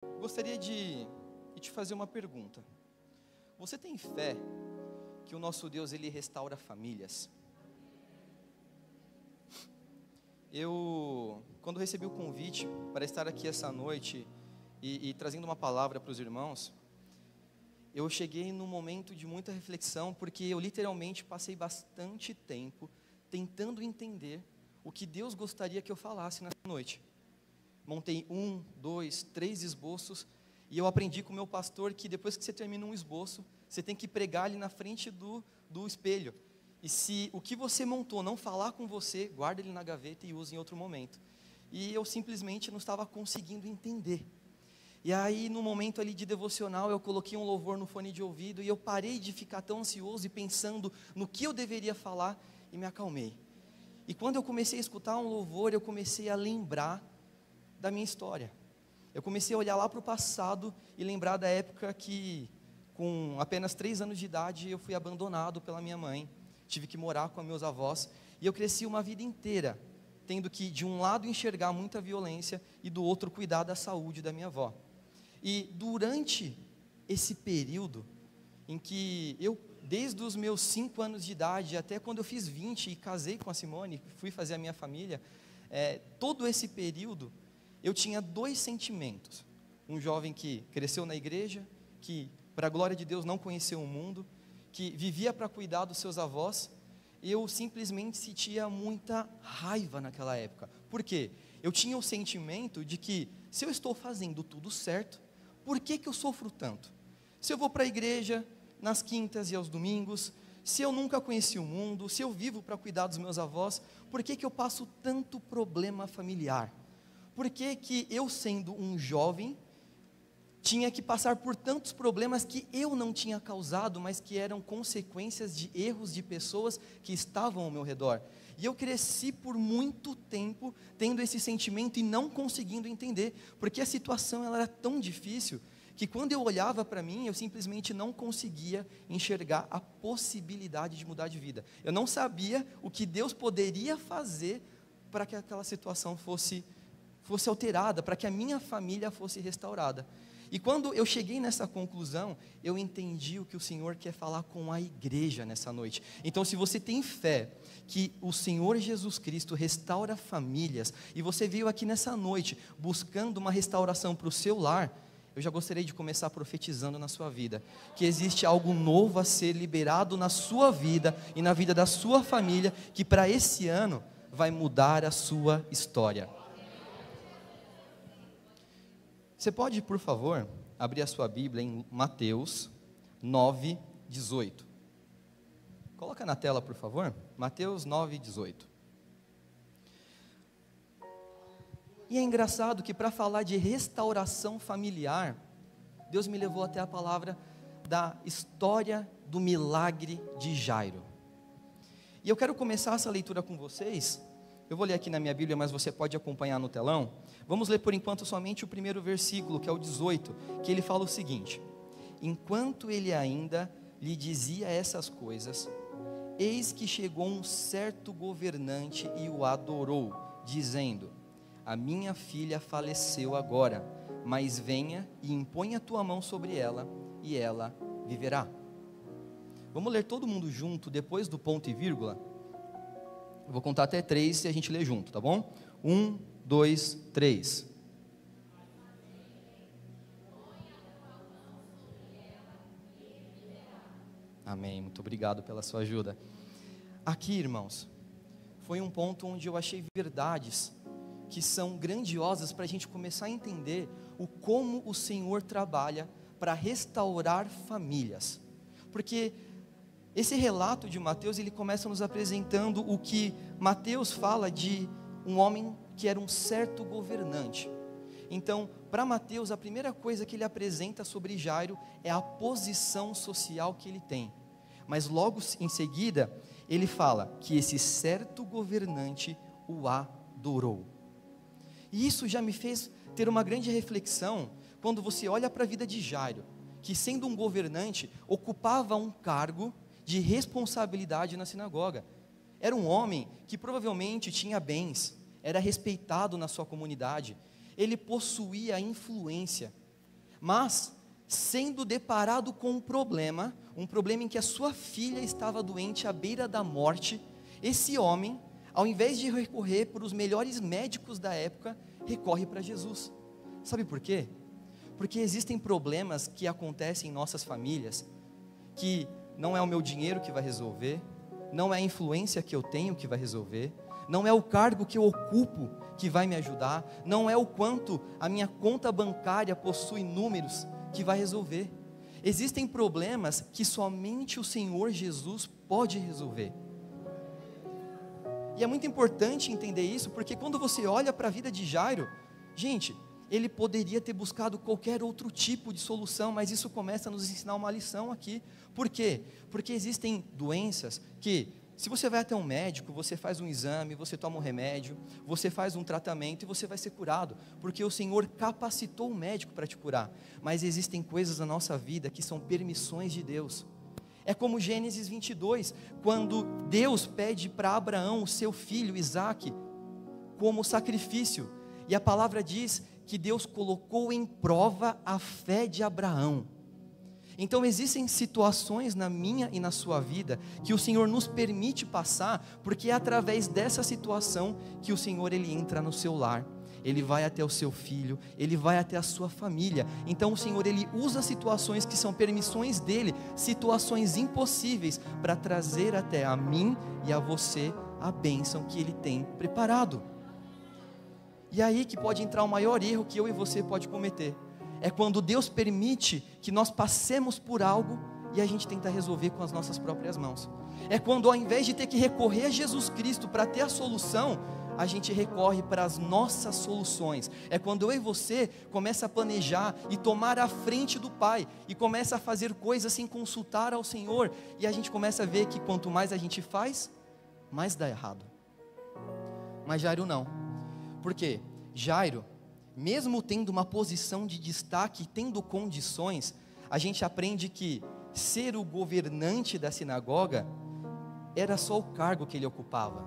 Gostaria de te fazer uma pergunta. Você tem fé que o nosso Deus, Ele restaura famílias? Quando recebi o convite para estar aqui essa noite e trazendo uma palavra para os irmãos, eu cheguei num momento de muita reflexão, porque eu literalmente passei bastante tempo tentando entender o que Deus gostaria que eu falasse nessa noite. Montei 1, 2, 3 esboços, e eu aprendi com o meu pastor que depois que você termina um esboço, você tem que pregar ali na frente do espelho. E se o que você montou não falar com você, guarda ele na gaveta e use em outro momento. E eu simplesmente não estava conseguindo entender. E aí, no momento ali de devocional, eu coloquei um louvor no fone de ouvido, e eu parei de ficar tão ansioso e pensando no que eu deveria falar, e me acalmei. E quando eu comecei a escutar um louvor, eu comecei a lembrar da minha história. Eu comecei a olhar lá para o passado e lembrar da época que, com apenas 3 anos de idade, eu fui abandonado pela minha mãe. Tive que morar com meus avós, e eu cresci uma vida inteira, tendo que de um lado enxergar muita violência e do outro cuidar da saúde da minha avó. E durante esse período, em que eu, desde os meus 5 anos de idade, até quando eu fiz 20 e casei com a Simone, fui fazer a minha família, todo esse período, eu tinha 2 sentimentos. Um jovem que cresceu na igreja, que, para a glória de Deus, não conheceu o mundo, que vivia para cuidar dos seus avós. Eu simplesmente sentia muita raiva naquela época. Por quê? Eu tinha o sentimento de que, se eu estou fazendo tudo certo, por que eu sofro tanto? Se eu vou para a igreja nas quintas e aos domingos, se eu nunca conheci o mundo, se eu vivo para cuidar dos meus avós, por que eu passo tanto problema familiar? Por que eu, sendo um jovem, tinha que passar por tantos problemas que eu não tinha causado, mas que eram consequências de erros de pessoas que estavam ao meu redor? E eu cresci por muito tempo tendo esse sentimento e não conseguindo entender, porque a situação ela era tão difícil, que quando eu olhava para mim, eu simplesmente não conseguia enxergar a possibilidade de mudar de vida. Eu não sabia o que Deus poderia fazer para que aquela situação fosse alterada, para que a minha família fosse restaurada. E quando eu cheguei nessa conclusão, eu entendi o que o Senhor quer falar com a igreja nessa noite. Então, se você tem fé que o Senhor Jesus Cristo restaura famílias, e você veio aqui nessa noite buscando uma restauração para o seu lar, eu já gostaria de começar profetizando na sua vida, que existe algo novo a ser liberado na sua vida e na vida da sua família, que para esse ano vai mudar a sua história. Você pode, por favor, abrir a sua Bíblia em Mateus 9, 18. Coloca na tela, por favor. Mateus 9, 18. E é engraçado que, para falar de restauração familiar, Deus me levou até a palavra da história do milagre de Jairo. E eu quero começar essa leitura com vocês. Eu vou ler aqui na minha Bíblia, mas você pode acompanhar no telão. Vamos ler por enquanto somente o primeiro versículo, que é o 18, que ele fala o seguinte: enquanto ele ainda lhe dizia essas coisas, eis que chegou um certo governante e o adorou, dizendo: a minha filha faleceu agora, mas venha e impõe a tua mão sobre ela, e ela viverá. Vamos ler todo mundo junto, depois do ponto e vírgula? Eu vou contar até 3 e a gente lê junto, tá bom? 1, 2, 3. Amém, muito obrigado pela sua ajuda. Aqui, irmãos, foi um ponto onde eu achei verdades que são grandiosas para a gente começar a entender como o Senhor trabalha para restaurar famílias. Porque esse relato de Mateus, ele começa nos apresentando o que Mateus fala de um homem que era um certo governante. Então, para Mateus, a primeira coisa que ele apresenta sobre Jairo é a posição social que ele tem. Mas logo em seguida, ele fala que esse certo governante o adorou. E isso já me fez ter uma grande reflexão, quando você olha para a vida de Jairo, que sendo um governante, ocupava um cargo de responsabilidade na sinagoga. Era um homem que provavelmente tinha bens, era respeitado na sua comunidade, ele possuía influência. Mas, sendo deparado com um problema em que a sua filha estava doente à beira da morte, esse homem, ao invés de recorrer para os melhores médicos da época, recorre para Jesus. Sabe por quê? Porque existem problemas que acontecem em nossas famílias, que não é o meu dinheiro que vai resolver, não é a influência que eu tenho que vai resolver, não é o cargo que eu ocupo que vai me ajudar, não é o quanto a minha conta bancária possui números que vai resolver. Existem problemas que somente o Senhor Jesus pode resolver. E é muito importante entender isso, porque quando você olha para a vida de Jairo, gente, ele poderia ter buscado qualquer outro tipo de solução, mas isso começa a nos ensinar uma lição aqui. Por quê? Porque existem doenças que, se você vai até um médico, você faz um exame, você toma um remédio, você faz um tratamento e você vai ser curado, porque o Senhor capacitou o médico para te curar. Mas existem coisas na nossa vida que são permissões de Deus. É como Gênesis 22, quando Deus pede para Abraão o seu filho Isaque como sacrifício, e a palavra diz que Deus colocou em prova a fé de Abraão. Então existem situações na minha e na sua vida que o Senhor nos permite passar, porque é através dessa situação que o Senhor ele entra no seu lar, ele vai até o seu filho, ele vai até a sua família. Então o Senhor ele usa situações que são permissões dele, situações impossíveis, para trazer até a mim e a você a bênção que ele tem preparado. E aí que pode entrar o maior erro que eu e você pode cometer. É quando Deus permite que nós passemos por algo e a gente tenta resolver com as nossas próprias mãos. É quando, ao invés de ter que recorrer a Jesus Cristo para ter a solução, a gente recorre para as nossas soluções. É quando eu e você começa a planejar e tomar a frente do Pai, e começa a fazer coisas sem consultar ao Senhor, e a gente começa a ver que quanto mais a gente faz, mais dá errado. Mas Jairo não. Por quê? Jairo, mesmo tendo uma posição de destaque, tendo condições, a gente aprende que ser o governante da sinagoga era só o cargo que ele ocupava.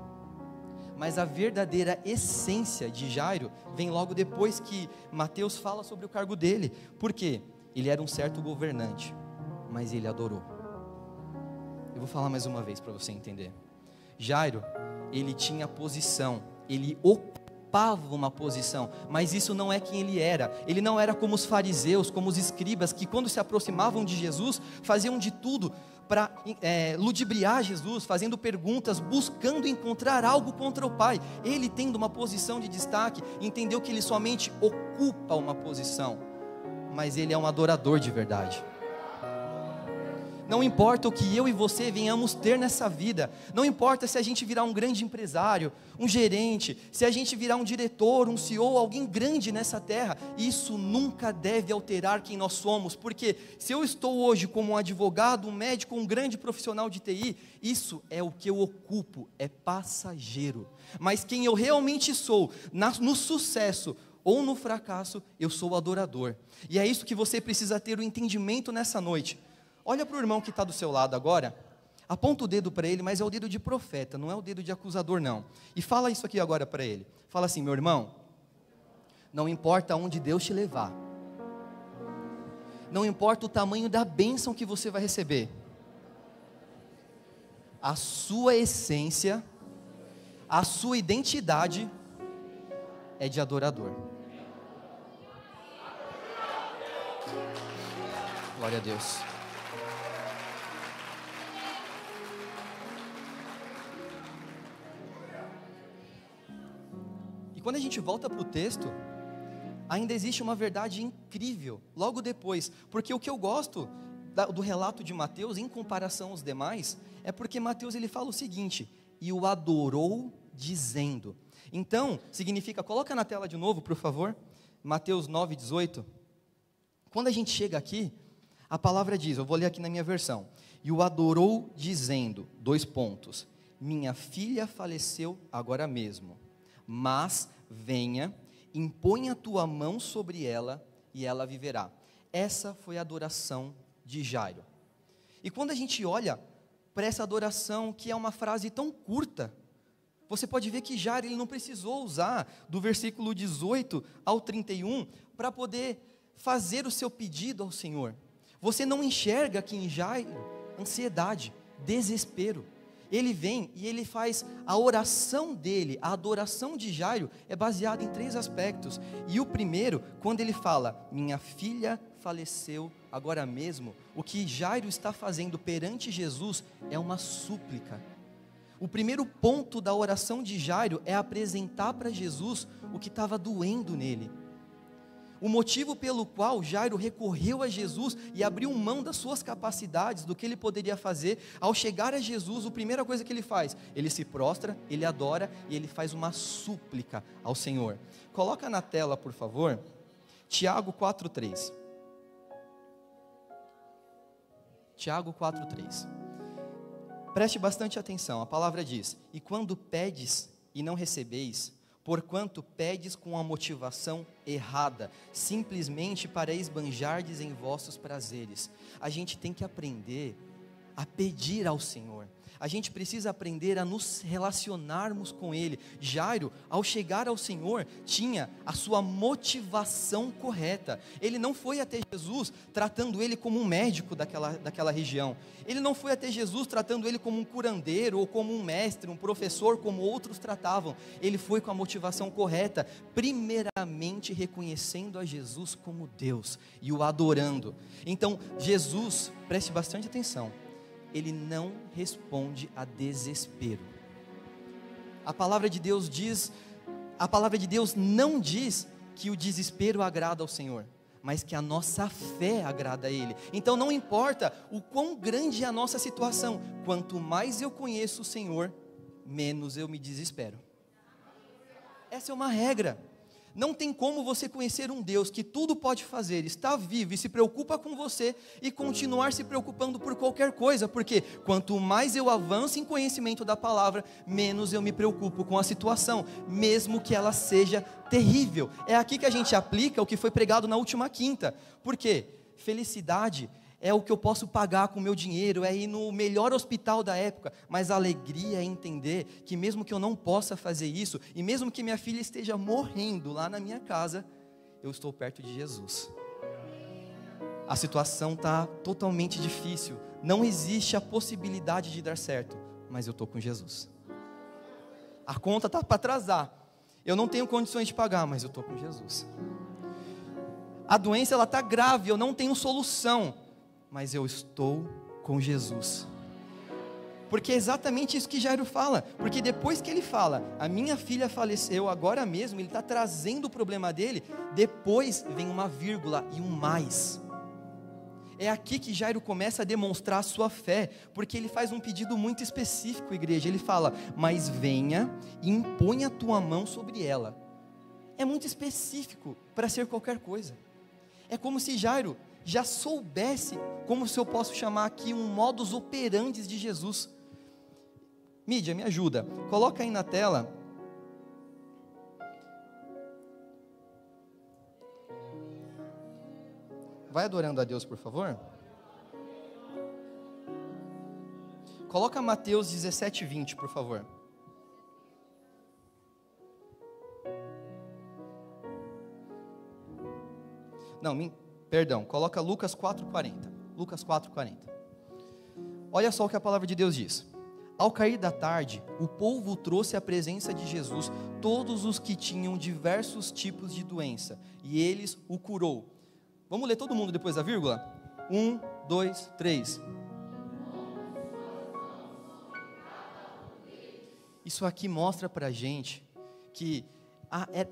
Mas a verdadeira essência de Jairo vem logo depois que Mateus fala sobre o cargo dele. Por quê? Ele era um certo governante, mas ele adorou. Eu vou falar mais uma vez para você entender. Jairo, ele tinha posição, ele ocupava uma posição, mas isso não é quem ele era. Ele não era como os fariseus, como os escribas, que quando se aproximavam de Jesus, faziam de tudo para ludibriar Jesus, fazendo perguntas, buscando encontrar algo contra o Pai. Ele, tendo uma posição de destaque, entendeu que ele somente ocupa uma posição, mas ele é um adorador de verdade. Não importa o que eu e você venhamos ter nessa vida, não importa se a gente virar um grande empresário, um gerente, se a gente virar um diretor, um CEO, alguém grande nessa terra, isso nunca deve alterar quem nós somos, porque se eu estou hoje como um advogado, um médico, um grande profissional de TI, isso é o que eu ocupo, é passageiro. Mas quem eu realmente sou, no sucesso ou no fracasso, eu sou o adorador. E é isso que você precisa ter o entendimento nessa noite. Olha para o irmão que está do seu lado agora, aponta o dedo para ele, mas é o dedo de profeta, não é o dedo de acusador não. E fala isso aqui agora para ele. Fala assim: meu irmão, não importa onde Deus te levar, não importa o tamanho da bênção que você vai receber, a sua essência, a sua identidade é de adorador. Glória a Deus. Quando a gente volta para o texto, ainda existe uma verdade incrível, logo depois, porque o que eu gosto do relato de Mateus, em comparação aos demais, é porque Mateus ele fala o seguinte: e o adorou dizendo. Então, significa, coloca na tela de novo, por favor, Mateus 9:18. Quando a gente chega aqui, a palavra diz, eu vou ler aqui na minha versão, e o adorou dizendo, : minha filha faleceu agora mesmo, mas venha, impõe a tua mão sobre ela e ela viverá. Essa foi a adoração de Jairo. E quando a gente olha para essa adoração, que é uma frase tão curta, você pode ver que Jairo ele não precisou usar do versículo 18 ao 31 para poder fazer o seu pedido ao Senhor. Você não enxerga aqui em Jairo ansiedade, desespero. Ele vem e ele faz a oração dele, a adoração de Jairo é baseada em 3 aspectos. E o primeiro, quando ele fala, minha filha faleceu agora mesmo, o que Jairo está fazendo perante Jesus é uma súplica. O primeiro ponto da oração de Jairo é apresentar para Jesus o que estava doendo nele. O motivo pelo qual Jairo recorreu a Jesus e abriu mão das suas capacidades, do que ele poderia fazer, ao chegar a Jesus, a primeira coisa que ele faz, ele se prostra, ele adora e ele faz uma súplica ao Senhor. Coloca na tela, por favor, Tiago 4,3. Tiago 4,3. Preste bastante atenção, a palavra diz, e quando pedes e não recebeis, porquanto pedes com a motivação errada, simplesmente para esbanjardes em vossos prazeres. A gente tem que aprender a pedir ao Senhor. A gente precisa aprender a nos relacionarmos com Ele. Jairo, ao chegar ao Senhor, tinha a sua motivação correta. Ele não foi até Jesus tratando ele como um médico daquela região. Ele não foi até Jesus tratando ele como um curandeiro ou como um mestre, um professor, como outros tratavam. Ele foi com a motivação correta, primeiramente reconhecendo a Jesus como Deus e o adorando. Então, Jesus, preste bastante atenção, ele não responde a desespero. A palavra de Deus não diz que o desespero agrada ao Senhor, mas que a nossa fé agrada a Ele. Então não importa o quão grande é a nossa situação, quanto mais eu conheço o Senhor, menos eu me desespero. Essa é uma regra. Não tem como você conhecer um Deus que tudo pode fazer, está vivo e se preocupa com você e continuar se preocupando por qualquer coisa, porque quanto mais eu avanço em conhecimento da palavra, menos eu me preocupo com a situação, mesmo que ela seja terrível. É aqui que a gente aplica o que foi pregado na última quinta, porque felicidade é o que eu posso pagar com o meu dinheiro, é ir no melhor hospital da época, mas a alegria é entender que mesmo que eu não possa fazer isso, e mesmo que minha filha esteja morrendo lá na minha casa, eu estou perto de Jesus. A situação está totalmente difícil, não existe a possibilidade de dar certo, mas eu estou com Jesus. A conta está para atrasar, eu não tenho condições de pagar, mas eu estou com Jesus. A doença está grave, eu não tenho solução, mas eu estou com Jesus. Porque é exatamente isso que Jairo fala, porque depois que ele fala, a minha filha faleceu agora mesmo, ele está trazendo o problema dele, depois vem uma vírgula e um mais. É aqui que Jairo começa a demonstrar a sua fé, porque ele faz um pedido muito específico, igreja. Ele fala, mas venha e impõe a tua mão sobre ela. É muito específico para ser qualquer coisa. É como se Jairo já soubesse, como se eu posso chamar aqui, um modus operandi de Jesus. Mídia, me ajuda, coloca aí na tela, vai adorando a Deus por favor, coloca Mateus 17:20 por favor. Perdão, coloca Lucas 4:40. Lucas 4:40. Olha só o que a palavra de Deus diz. Ao cair da tarde, o povo trouxe à presença de Jesus todos os que tinham diversos tipos de doença, e eles o curou. Vamos ler todo mundo depois da vírgula? 1, 2, 3. Isso aqui mostra para a gente que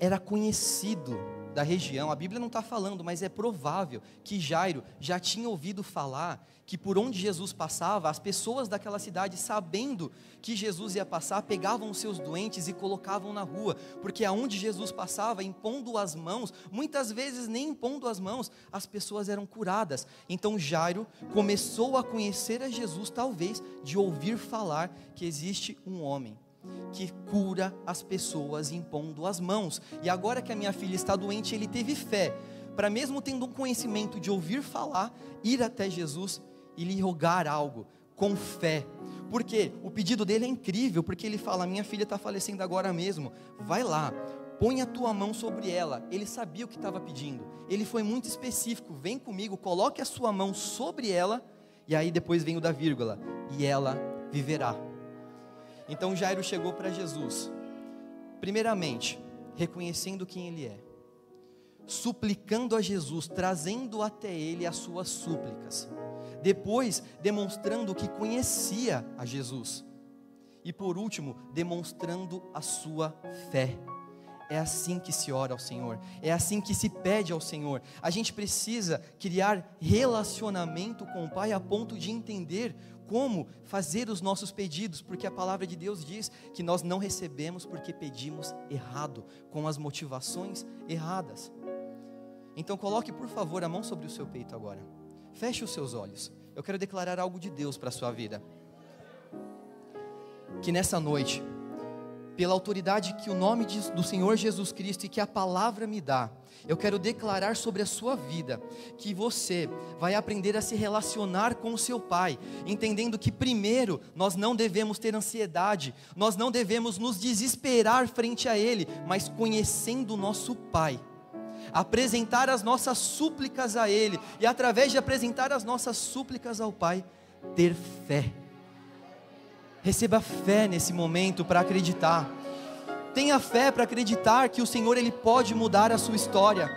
era conhecido da região, a Bíblia não está falando, mas é provável que Jairo já tinha ouvido falar que por onde Jesus passava, as pessoas daquela cidade, sabendo que Jesus ia passar, pegavam os seus doentes e colocavam na rua, porque aonde Jesus passava, impondo as mãos, muitas vezes nem impondo as mãos, as pessoas eram curadas. Então Jairo começou a conhecer a Jesus, talvez de ouvir falar que existe um homem que cura as pessoas impondo as mãos, e agora que a minha filha está doente, ele teve fé, para mesmo tendo um conhecimento de ouvir falar, ir até Jesus e lhe rogar algo, com fé, porque o pedido dele é incrível, porque ele fala, minha filha está falecendo agora mesmo, vai lá, põe a tua mão sobre ela. Ele sabia o que estava pedindo, ele foi muito específico, vem comigo, coloque a sua mão sobre ela, e aí depois vem o da vírgula, e ela viverá. Então Jairo chegou para Jesus, primeiramente, reconhecendo quem ele é, suplicando a Jesus, trazendo até ele as suas súplicas, depois demonstrando que conhecia a Jesus, e por último, demonstrando a sua fé. É assim que se ora ao Senhor, é assim que se pede ao Senhor. A gente precisa criar relacionamento com o Pai a ponto de entender como fazer os nossos pedidos, porque a palavra de Deus diz que nós não recebemos porque pedimos errado, com as motivações erradas. Então coloque por favor a mão sobre o seu peito agora, feche os seus olhos, eu quero declarar algo de Deus para a sua vida, que nessa noite, pela autoridade que o nome do Senhor Jesus Cristo e que a palavra me dá, eu quero declarar sobre a sua vida, que você vai aprender a se relacionar com o seu Pai, entendendo que primeiro, nós não devemos ter ansiedade, nós não devemos nos desesperar frente a Ele, mas conhecendo o nosso Pai, apresentar as nossas súplicas a Ele, e através de apresentar as nossas súplicas ao Pai, ter fé. Receba fé nesse momento para acreditar. Tenha fé para acreditar que o Senhor Ele pode mudar a sua história.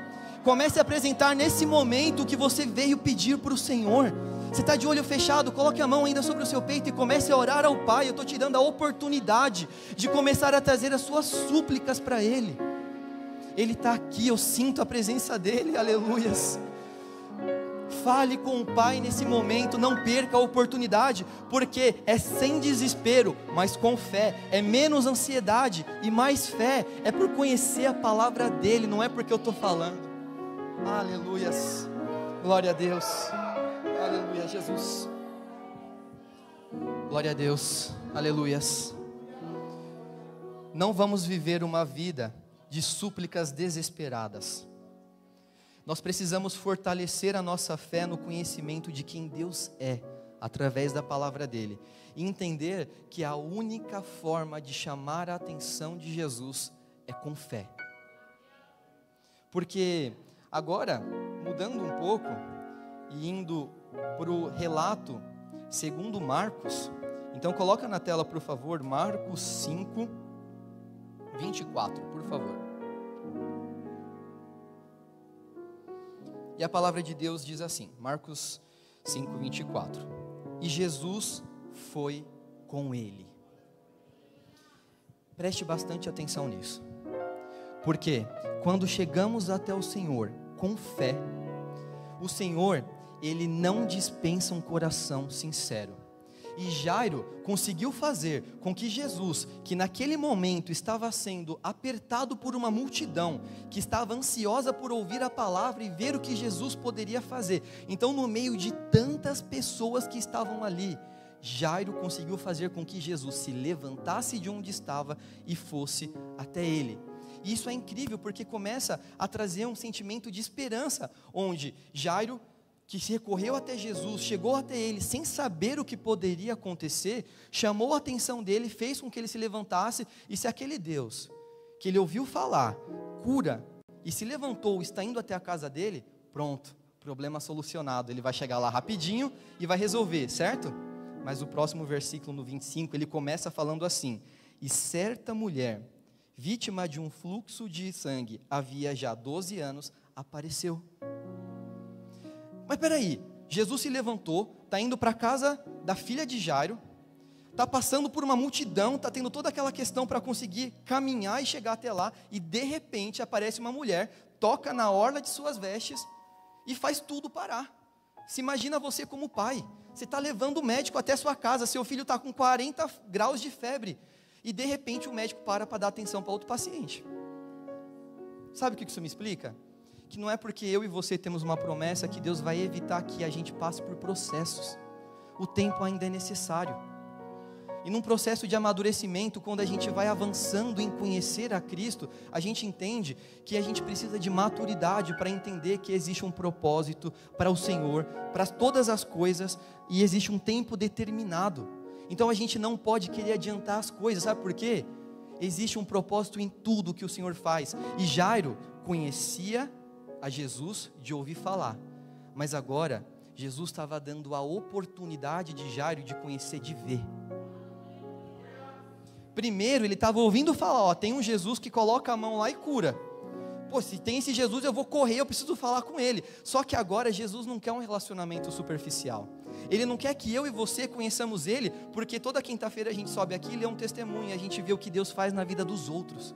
Comece a apresentar nesse momento o que você veio pedir para o Senhor. Você está de olho fechado, coloque a mão ainda sobre o seu peito e comece a orar ao Pai. Eu estou te dando a oportunidade de começar a trazer as suas súplicas para Ele. Ele está aqui, eu sinto a presença dEle, aleluias. Fale com o Pai nesse momento, não perca a oportunidade, porque é sem desespero, mas com fé, é menos ansiedade e mais fé, é por conhecer a palavra dEle, não é porque eu estou falando. Aleluias, glória a Deus, aleluia Jesus, glória a Deus, aleluias. Não vamos viver uma vida de súplicas desesperadas. Nós precisamos fortalecer a nossa fé no conhecimento de quem Deus é, através da palavra dEle, e entender que a única forma de chamar a atenção de Jesus é com fé. Porque agora, mudando um pouco e indo para o relato segundo Marcos, então coloca na tela por favor, Marcos 5, 24, por favor. E a palavra de Deus diz assim, Marcos 5, 24. E Jesus foi com ele. Preste bastante atenção nisso. Porque quando chegamos até o Senhor com fé, o Senhor, Ele não dispensa um coração sincero. E Jairo conseguiu fazer com que Jesus, que naquele momento estava sendo apertado por uma multidão, que estava ansiosa por ouvir a palavra e ver o que Jesus poderia fazer. Então, no meio de tantas pessoas que estavam ali, Jairo conseguiu fazer com que Jesus se levantasse de onde estava e fosse até ele. E isso é incrível porque começa a trazer um sentimento de esperança, onde Jairo, que se recorreu até Jesus, chegou até ele sem saber o que poderia acontecer, chamou a atenção dele, fez com que ele se levantasse, e se aquele Deus, que ele ouviu falar, cura, e se levantou, está indo até a casa dele, pronto, problema solucionado, ele vai chegar lá rapidinho e vai resolver, certo? Mas o próximo versículo, no 25, ele começa falando assim, e certa mulher, vítima de um fluxo de sangue, havia já 12 anos, apareceu. Mas peraí, Jesus se levantou, está indo para a casa da filha de Jairo, está passando por uma multidão, está tendo toda aquela questão para conseguir caminhar e chegar até lá, e de repente aparece uma mulher, toca na orla de suas vestes e faz tudo parar. Se imagina você como pai, você está levando o médico até sua casa, seu filho está com 40 graus de febre, e de repente o médico para dar atenção para outro paciente. Sabe o que isso me explica? Que não é porque eu e você temos uma promessa que Deus vai evitar que a gente passe por processos. O tempo ainda é necessário. E num processo de amadurecimento, quando a gente vai avançando em conhecer a Cristo, a gente entende que a gente precisa de maturidade para entender que existe um propósito para o Senhor, para todas as coisas, e existe um tempo determinado. Então a gente não pode querer adiantar as coisas, sabe por quê? Existe um propósito em tudo que o Senhor faz. E Jairo conhecia a Jesus de ouvir falar, mas agora Jesus estava dando a oportunidade de Jairo de conhecer, de ver. Primeiro ele estava ouvindo falar, ó, tem um Jesus que coloca a mão lá e cura. Pô, se tem esse Jesus eu vou correr, eu preciso falar com ele. Só que agora Jesus não quer um relacionamento superficial. Ele não quer que eu e você conheçamos ele, porque toda quinta-feira a gente sobe aqui e lê um testemunho, e a gente vê o que Deus faz na vida dos outros.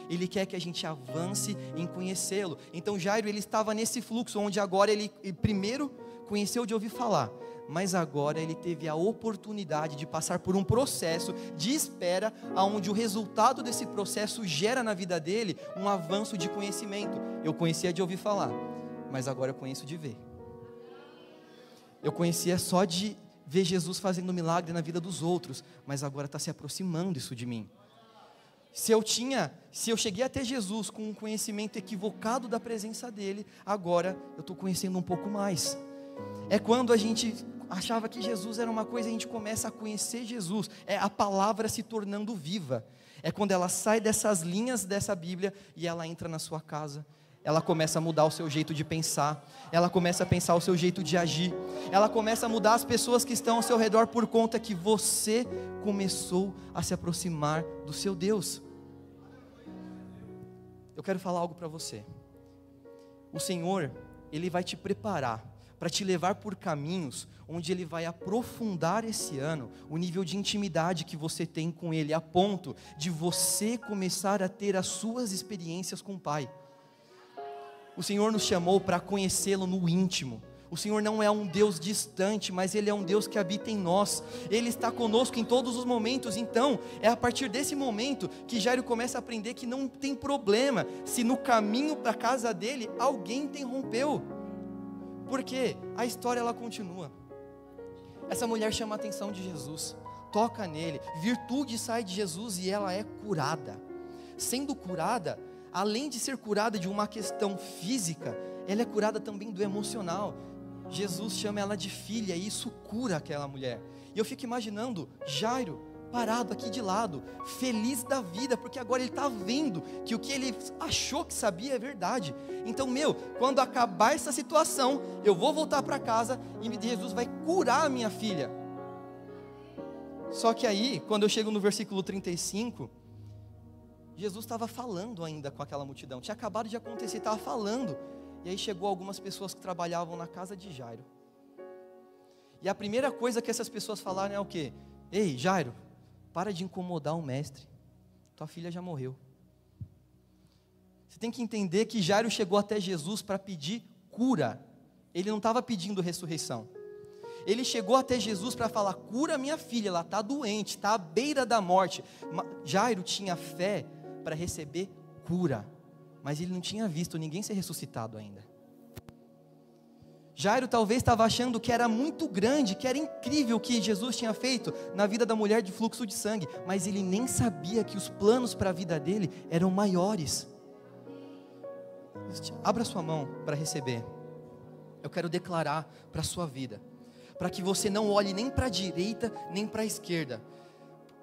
Ele quer que a gente avance em conhecê-lo. Então Jairo, ele estava nesse fluxo, onde agora ele primeiro conheceu de ouvir falar, mas agora ele teve a oportunidade de passar por um processo de espera, onde o resultado desse processo gera na vida dele um avanço de conhecimento. Eu conhecia de ouvir falar, mas agora eu conheço de ver. Eu conhecia só de ver Jesus fazendo milagre na vida dos outros, mas agora está se aproximando isso de mim. Se eu cheguei até Jesus com um conhecimento equivocado da presença dele, agora eu estou conhecendo um pouco mais. É quando a gente achava que Jesus era uma coisa, a gente começa a conhecer Jesus, é a palavra se tornando viva, é quando ela sai dessas linhas dessa Bíblia e ela entra na sua casa, ela começa a mudar o seu jeito de pensar, ela começa a pensar o seu jeito de agir, ela começa a mudar as pessoas que estão ao seu redor, por conta que você começou a se aproximar do seu Deus. Eu quero falar algo para você. O Senhor, Ele vai te preparar para te levar por caminhos onde Ele vai aprofundar esse ano o nível de intimidade que você tem com Ele, a ponto de você começar a ter as suas experiências com o Pai. O Senhor nos chamou para conhecê-lo no íntimo. O Senhor não é um Deus distante, mas Ele é um Deus que habita em nós. Ele está conosco em todos os momentos. Então, é a partir desse momento que Jairo começa a aprender que não tem problema se no caminho para a casa dele alguém interrompeu. Porque a história ela continua. Essa mulher chama a atenção de Jesus, toca nele, virtude sai de Jesus e ela é curada. Sendo curada, além de ser curada de uma questão física, ela é curada também do emocional. Jesus chama ela de filha e isso cura aquela mulher. E eu fico imaginando Jairo parado aqui de lado, feliz da vida, porque agora ele está vendo que o que ele achou que sabia é verdade. Então, quando acabar essa situação, eu vou voltar para casa e Jesus vai curar a minha filha. Só que aí, quando eu chego no versículo 35, Jesus estava falando ainda com aquela multidão, tinha acabado de acontecer, estava falando. E aí chegou algumas pessoas que trabalhavam na casa de Jairo. E a primeira coisa que essas pessoas falaram é o quê? Ei, Jairo, para de incomodar o mestre. Tua filha já morreu. Você tem que entender que Jairo chegou até Jesus para pedir cura. Ele não estava pedindo ressurreição. Ele chegou até Jesus para falar, cura minha filha, ela está doente, está à beira da morte. Jairo tinha fé para receber cura, mas ele não tinha visto ninguém ser ressuscitado ainda. Jairo talvez estava achando que era muito grande, que era incrível o que Jesus tinha feito na vida da mulher de fluxo de sangue, mas ele nem sabia que os planos para a vida dele eram maiores. Abra sua mão para receber. Eu quero declarar para a sua vida, para que você não olhe nem para a direita, nem para a esquerda.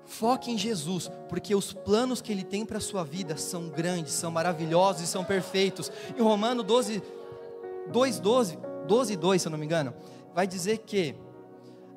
Foque em Jesus, porque os planos que Ele tem para a sua vida são grandes, são maravilhosos e são perfeitos. Em Romanos 12:2, se eu não me engano, vai dizer que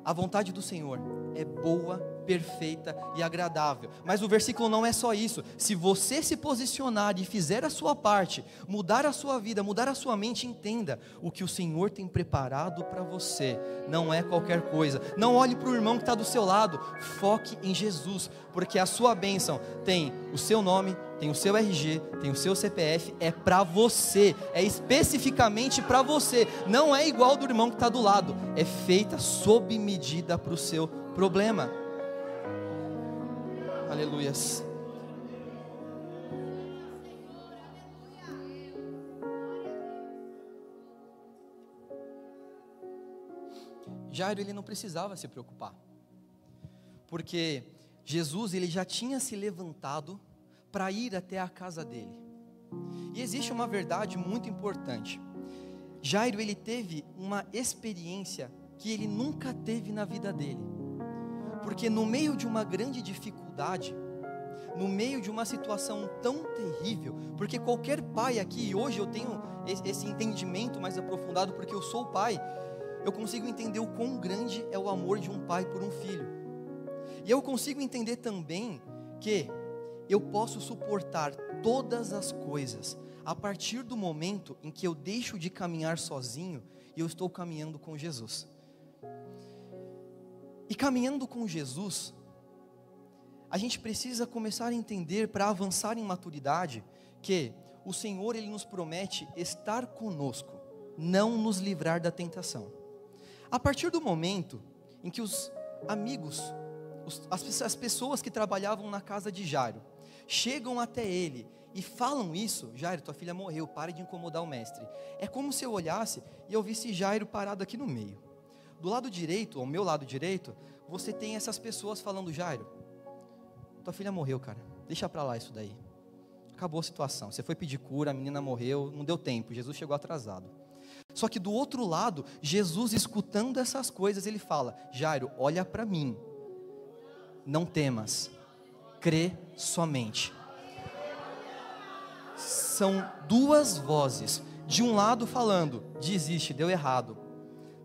a vontade do Senhor é boa, perfeita e agradável. Mas o versículo não é só isso. Se você se posicionar e fizer a sua parte, mudar a sua vida, mudar a sua mente, entenda, o que o Senhor tem preparado para você não é qualquer coisa. Não olhe para o irmão que está do seu lado, foque em Jesus, porque a sua bênção tem o seu nome, tem o seu RG, tem o seu CPF, é para você, é especificamente para você, não é igual do irmão que está do lado, é feita sob medida para o seu problema. Aleluias. Jairo, ele não precisava se preocupar, porque Jesus, ele já tinha se levantado para ir até a casa dele. E existe uma verdade muito importante. Jairo, ele teve uma experiência que ele nunca teve na vida dele, porque no meio de uma grande dificuldade, no meio de uma situação tão terrível, porque qualquer pai aqui, e hoje eu tenho esse entendimento mais aprofundado, porque eu sou pai, eu consigo entender o quão grande é o amor de um pai por um filho, e eu consigo entender também que eu posso suportar todas as coisas, a partir do momento em que eu deixo de caminhar sozinho, e eu estou caminhando com Jesus. E caminhando com Jesus, a gente precisa começar a entender, para avançar em maturidade, que o Senhor, Ele nos promete estar conosco, não nos livrar da tentação. A partir do momento em que os amigos, as pessoas que trabalhavam na casa de Jairo, chegam até ele e falam isso: Jairo, tua filha morreu, pare de incomodar o mestre. É como se eu olhasse e eu visse Jairo parado aqui no meio. Do lado direito, ao meu lado direito, você tem essas pessoas falando: Jairo, tua filha morreu, cara, deixa pra lá isso daí, acabou a situação, você foi pedir cura, a menina morreu, não deu tempo, Jesus chegou atrasado. Só que do outro lado, Jesus, escutando essas coisas, ele fala: Jairo, olha para mim, não temas, crê somente. São duas vozes, de um lado falando: desiste, deu errado,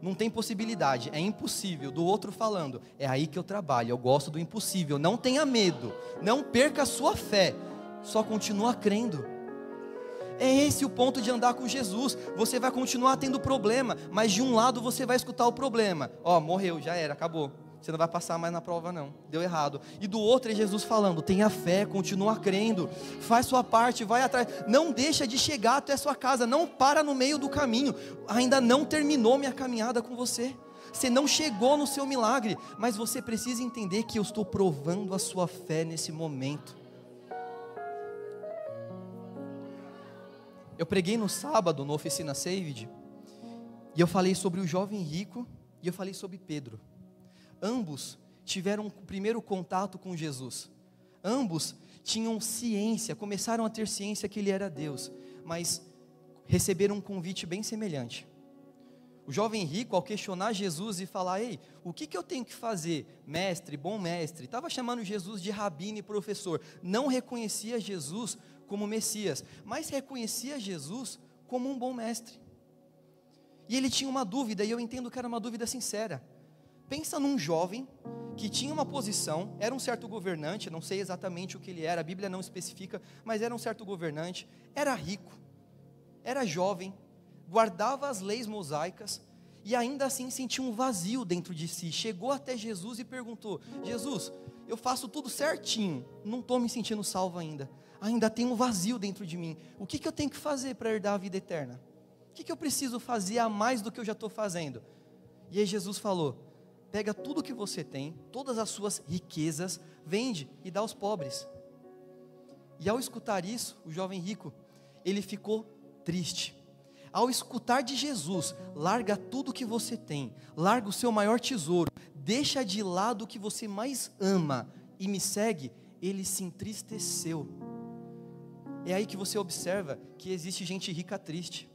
não tem possibilidade, é impossível. Do outro falando: é aí que eu trabalho, eu gosto do impossível, não tenha medo, não perca a sua fé, só continua crendo. É esse o ponto de andar com Jesus. Você vai continuar tendo problema, mas de um lado você vai escutar o problema: ó, morreu, já era, acabou, você não vai passar mais na prova não, deu errado. E do outro é Jesus falando: tenha fé, continua crendo, faz sua parte, vai atrás, não deixa de chegar até a sua casa, não para no meio do caminho, ainda não terminou minha caminhada com você, você não chegou no seu milagre, mas você precisa entender que eu estou provando a sua fé nesse momento. Eu preguei no sábado, na oficina Saved, e eu falei sobre o jovem rico, e eu falei sobre Pedro. Ambos tiveram o primeiro contato com Jesus, ambos tinham ciência, começaram a ter ciência que Ele era Deus, mas receberam um convite bem semelhante. O jovem rico, ao questionar Jesus e falar: ei, o que eu tenho que fazer, mestre, bom mestre, estava chamando Jesus de rabino e professor, não reconhecia Jesus como Messias, mas reconhecia Jesus como um bom mestre. E ele tinha uma dúvida, e eu entendo que era uma dúvida sincera. Pensa num jovem que tinha uma posição, era um certo governante, não sei exatamente o que ele era, a Bíblia não especifica, mas era um certo governante, era rico, era jovem, guardava as leis mosaicas, e ainda assim sentia um vazio dentro de si. Chegou até Jesus e perguntou: Jesus, eu faço tudo certinho, não estou me sentindo salvo ainda tem um vazio dentro de mim, o que eu tenho que fazer para herdar a vida eterna? O que eu preciso fazer a mais do que eu já estou fazendo? E aí Jesus falou: pega tudo que você tem, todas as suas riquezas, vende e dá aos pobres. E ao escutar isso, o jovem rico, ele ficou triste. Ao escutar de Jesus: larga tudo que você tem, larga o seu maior tesouro, deixa de lado o que você mais ama e me segue, ele se entristeceu. É aí que você observa que existe gente rica triste.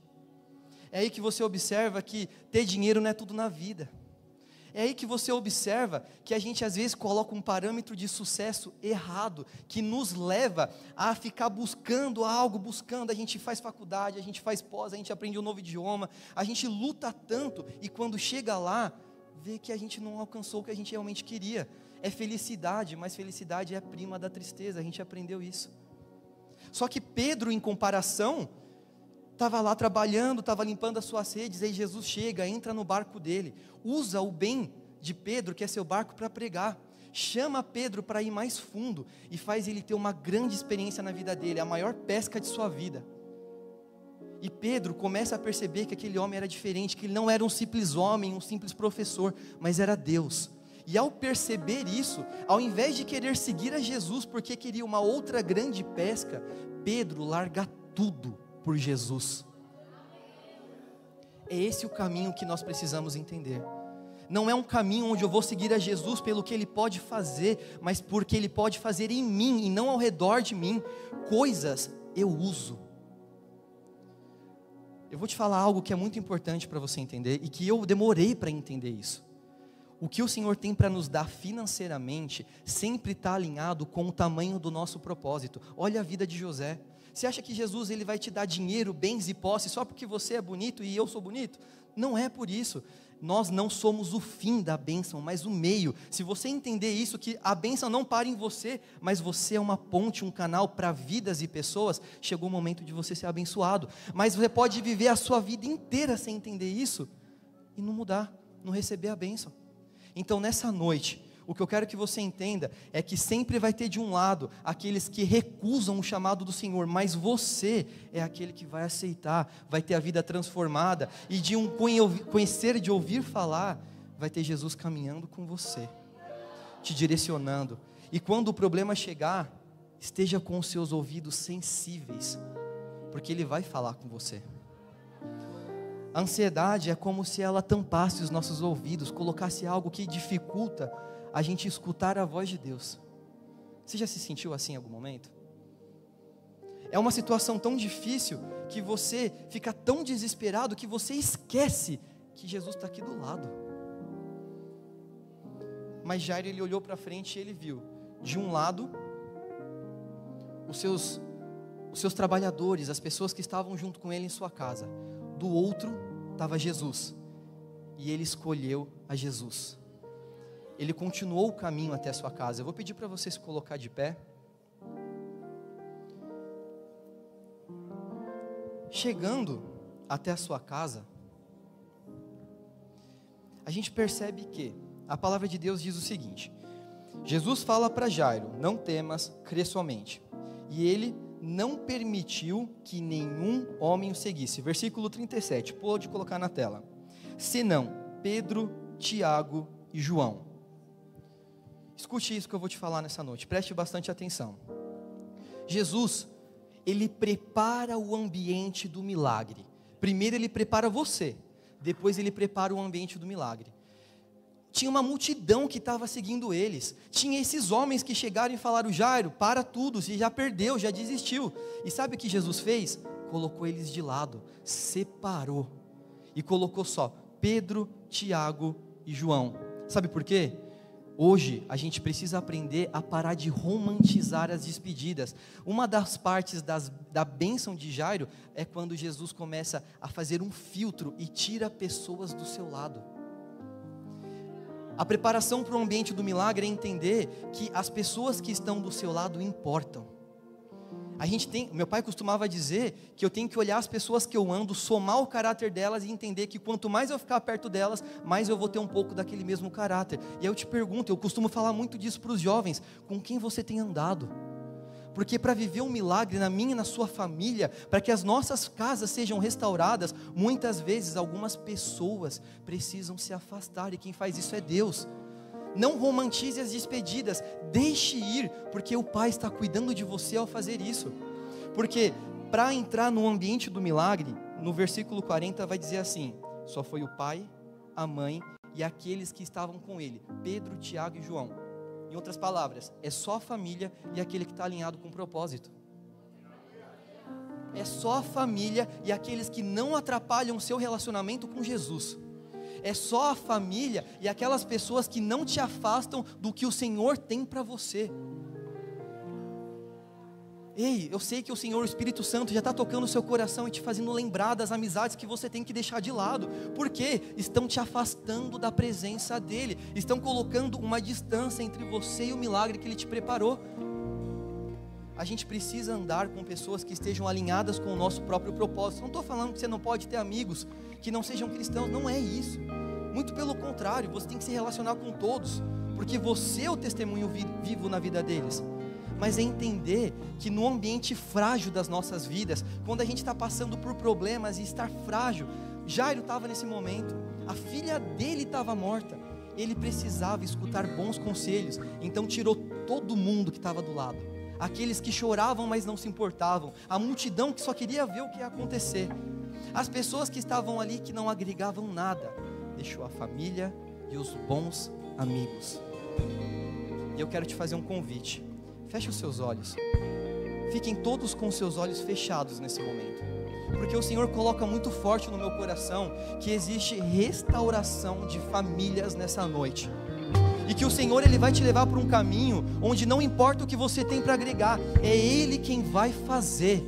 É aí que você observa que ter dinheiro não é tudo na vida. É aí que você observa que a gente às vezes coloca um parâmetro de sucesso errado, que nos leva a ficar buscando algo, a gente faz faculdade, a gente faz pós, a gente aprende um novo idioma, a gente luta tanto, e quando chega lá, vê que a gente não alcançou o que a gente realmente queria. É felicidade, mas felicidade é prima da tristeza, a gente aprendeu isso. Só que Pedro, em comparação, estava lá trabalhando, estava limpando as suas redes, aí Jesus chega, entra no barco dele, usa o bem de Pedro, que é seu barco, para pregar, chama Pedro para ir mais fundo, e faz ele ter uma grande experiência na vida dele, a maior pesca de sua vida. E Pedro começa a perceber que aquele homem era diferente, que ele não era um simples homem, um simples professor, mas era Deus. E ao perceber isso, ao invés de querer seguir a Jesus, porque queria uma outra grande pesca, Pedro larga tudo por Jesus. É esse o caminho que nós precisamos entender. Não é um caminho onde eu vou seguir a Jesus pelo que Ele pode fazer, mas porque Ele pode fazer em mim e não ao redor de mim. Coisas eu uso. Eu vou te falar algo que é muito importante para você entender, e que eu demorei para entender isso. o que o Senhor tem para nos dar financeiramente sempre está alinhado com o tamanho do nosso propósito. Olha a vida de José. Você acha que Jesus ele vai te dar dinheiro, bens e posse só porque você é bonito e eu sou bonito? Não é por isso. Nós não somos o fim da bênção, mas o meio. Se você entender isso, que a bênção não para em você, mas você é uma ponte, um canal para vidas e pessoas, chegou o momento de você ser abençoado. Mas você pode viver a sua vida inteira sem entender isso e não mudar, não receber a bênção. Então nessa noite, o que eu quero que você entenda é que sempre vai ter de um lado aqueles que recusam o chamado do Senhor, mas você é aquele que vai aceitar, vai ter a vida transformada, e de um conhecer, de ouvir falar, vai ter Jesus caminhando com você, te direcionando. E quando o problema chegar, esteja com os seus ouvidos sensíveis, porque Ele vai falar com você. A ansiedade é como se ela tampasse os nossos ouvidos, colocasse algo que dificulta a gente escutar a voz de Deus. Você já se sentiu assim em algum momento? É uma situação tão difícil que você fica tão desesperado que você esquece que Jesus está aqui do lado. Mas Jairo, ele olhou para frente e ele viu, de um lado, os seus trabalhadores, as pessoas que estavam junto com ele em sua casa. Do outro estava Jesus, e ele escolheu a Jesus. Ele continuou o caminho até a sua casa. Eu vou pedir para você se colocar de pé. Chegando até a sua casa, a gente percebe que a palavra de Deus diz o seguinte: Jesus fala para Jairo: não temas, crê somente. E ele não permitiu que nenhum homem o seguisse. Versículo 37, pode colocar na tela. Senão Pedro, Tiago e João. Escute isso que eu vou te falar nessa noite, preste bastante atenção. Jesus, Ele prepara o ambiente do milagre. Primeiro Ele prepara você, depois Ele prepara o ambiente do milagre. Tinha uma multidão que estava seguindo eles. Tinha esses homens que chegaram e falaram: Jairo, para tudo, você já perdeu, já desistiu. E sabe o que Jesus fez? Colocou eles de lado, separou e colocou só Pedro, Tiago e João. Sabe por quê? Hoje a gente precisa aprender a parar de romantizar as despedidas. Uma das partes da bênção de Jairo é quando Jesus começa a fazer um filtro e tira pessoas do seu lado. A preparação para o ambiente do milagre é entender que as pessoas que estão do seu lado importam. Meu pai costumava dizer que eu tenho que olhar as pessoas que eu ando, somar o caráter delas e entender que quanto mais eu ficar perto delas, mais eu vou ter um pouco daquele mesmo caráter. E aí eu te pergunto, eu costumo falar muito disso para os jovens: com quem você tem andado? Porque para viver um milagre na minha e na sua família, para que as nossas casas sejam restauradas, muitas vezes algumas pessoas precisam se afastar, e quem faz isso é Deus. Não romantize as despedidas, deixe ir, porque o Pai está cuidando de você ao fazer isso. Porque para entrar no ambiente do milagre, no versículo 40 vai dizer assim: só foi o pai, a mãe e aqueles que estavam com ele, Pedro, Tiago e João. Em outras palavras, é só a família e aquele que está alinhado com o propósito. É só a família e aqueles que não atrapalham o seu relacionamento com Jesus. É só a família e aquelas pessoas que não te afastam do que o Senhor tem para você. Ei, eu sei que o Senhor, o Espírito Santo, já está tocando o seu coração e te fazendo lembrar das amizades que você tem que deixar de lado. Porque estão te afastando da presença dEle. Estão colocando uma distância entre você e o milagre que Ele te preparou. A gente precisa andar com pessoas que estejam alinhadas com o nosso próprio propósito. Não estou falando que você não pode ter amigos que não sejam cristãos, não é isso. Muito pelo contrário, você tem que se relacionar com todos, porque você é o testemunho vivo na vida deles. Mas é entender que no ambiente frágil das nossas vidas, quando a gente está passando por problemas e estar frágil, Jairo estava nesse momento, a filha dele estava morta, ele precisava escutar bons conselhos, então tirou todo mundo que estava do lado. Aqueles que choravam, mas não se importavam. A multidão que só queria ver o que ia acontecer. As pessoas que estavam ali, que não agregavam nada. Deixou a família e os bons amigos. E eu quero te fazer um convite. Feche os seus olhos. Fiquem todos com os seus olhos fechados nesse momento. Porque o Senhor coloca muito forte no meu coração que existe restauração de famílias nessa noite. E que o Senhor, Ele vai te levar por um caminho onde não importa o que você tem para agregar, é Ele quem vai fazer.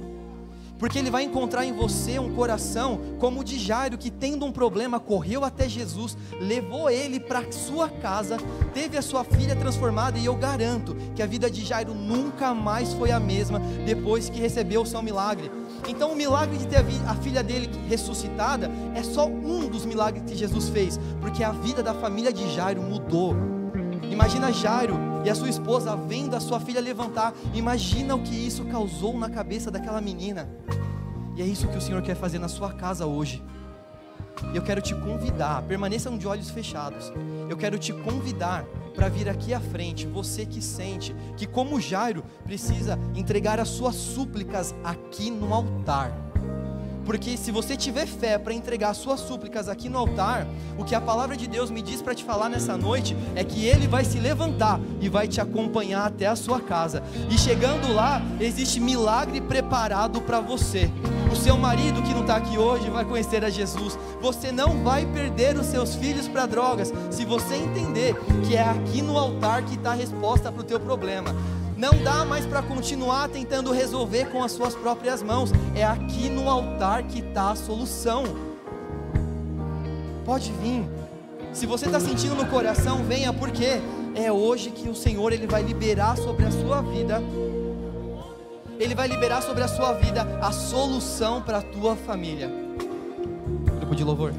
Porque Ele vai encontrar em você um coração como o de Jairo, que tendo um problema, correu até Jesus, levou ele para sua casa, teve a sua filha transformada, e eu garanto que a vida de Jairo nunca mais foi a mesma depois que recebeu o seu milagre. Então o milagre de ter a filha dele ressuscitada é só um dos milagres que Jesus fez, porque a vida da família de Jairo mudou. Imagina Jairo e a sua esposa vendo a sua filha levantar. Imagina o que isso causou na cabeça daquela menina. E é isso que o Senhor quer fazer na sua casa hoje. Eu quero te convidar, permaneçam de olhos fechados. Eu quero te convidar para vir aqui à frente, você que sente que, como Jairo, precisa entregar as suas súplicas aqui no altar. Porque se você tiver fé para entregar as suas súplicas aqui no altar, o que a palavra de Deus me diz para te falar nessa noite é que Ele vai se levantar e vai te acompanhar até a sua casa. E chegando lá, existe milagre preparado para você. O seu marido que não está aqui hoje vai conhecer a Jesus. Você não vai perder os seus filhos para drogas, se você entender que é aqui no altar que está a resposta para o teu problema. Não dá mais para continuar tentando resolver com as suas próprias mãos. É aqui no altar que está a solução. Pode vir. Se você está sentindo no coração, venha, porque é hoje que o Senhor, Ele vai liberar sobre a sua vida. Ele vai liberar sobre a sua vida a solução para a tua família. Grupo de louvor.